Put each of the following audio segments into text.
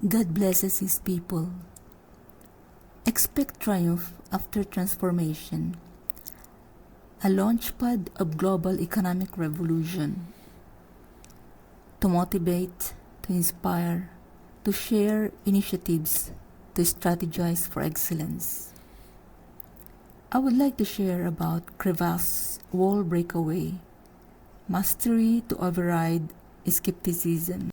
God blesses His people. Expect triumph after transformation, a launchpad of global economic revolution, to motivate, to inspire, to share initiatives, to strategize for excellence. I would like to share about Crevasse wall breakaway, mastery to override skepticism.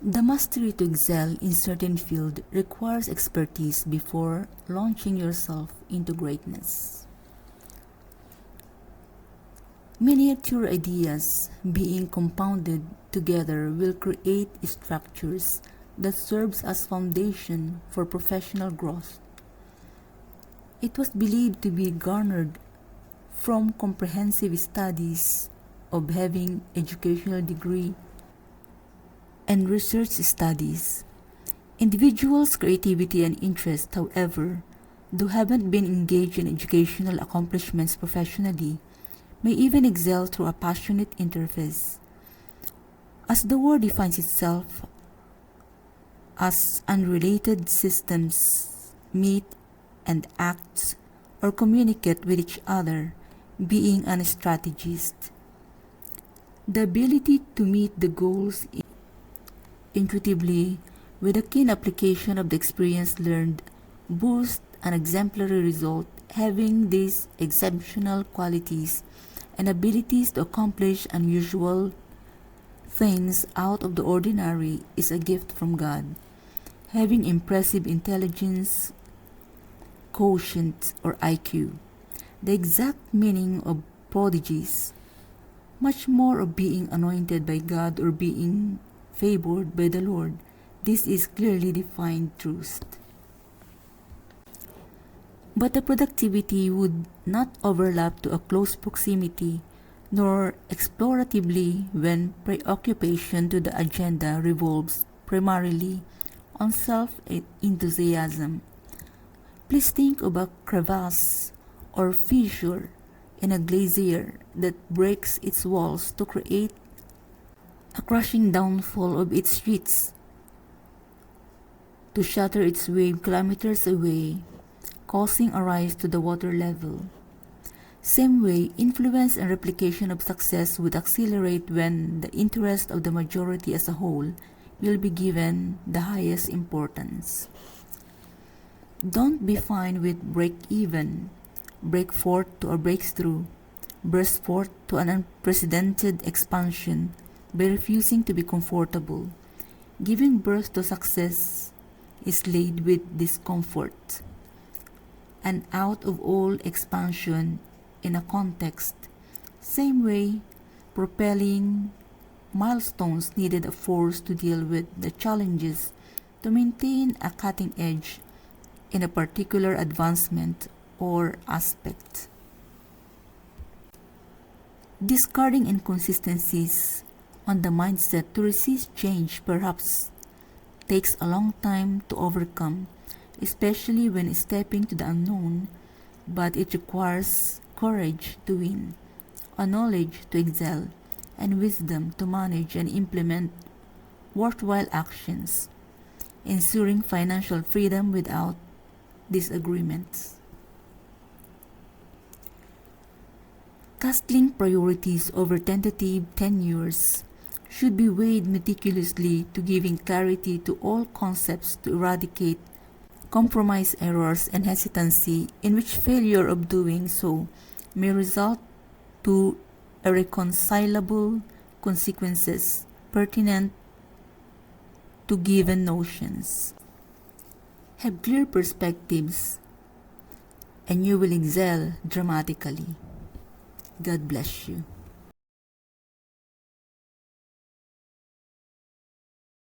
The mastery to excel in certain field requires expertise before launching yourself into greatness. Miniature ideas being compounded together will create structures that serves as foundation for professional growth. It was believed to be garnered from comprehensive studies of having educational degree and research studies. Individuals' creativity and interest, however, though haven't been engaged in educational accomplishments professionally, may even excel through a passionate interface. As the word defines itself as unrelated systems meet and act or communicate with each other, being a strategist. The ability to meet the goals intuitively with a keen application of the experience learned boosts an exemplary result. Having these exceptional qualities and abilities to accomplish unusual things out of the ordinary is a gift from God. Having impressive intelligence quotient or IQ, the exact meaning of prodigies, much more of being anointed by God or being favored by the Lord. This is clearly defined truth. But the productivity would not overlap to a close proximity, nor exploratively when preoccupation to the agenda revolves primarily on self-enthusiasm. Please think of a crevasse or fissure in a glacier that breaks its walls to create a crushing downfall of its sheets, to shatter its wave kilometers away, causing a rise to the water level. Same way, influence and replication of success would accelerate when the interest of the majority as a whole will be given the highest importance. Don't be fine with break even, break forth to a breakthrough, burst forth to an unprecedented expansion by refusing to be comfortable. Giving birth to success is laid with discomfort. And out of all expansion in a context, same way, propelling milestones needed a force to deal with the challenges to maintain a cutting edge in a particular advancement or aspect. Discarding inconsistencies on the mindset to resist change perhaps takes a long time to overcome, especially when stepping to the unknown, but it requires courage to win, a knowledge to excel, and wisdom to manage and implement worthwhile actions, ensuring financial freedom without disagreements. Casting priorities over tentative tenures should be weighed meticulously to giving clarity to all concepts to eradicate compromise errors and hesitancy in which failure of doing so may result to irreconcilable consequences pertinent to given notions. Have clear perspectives and you will excel dramatically. God bless you.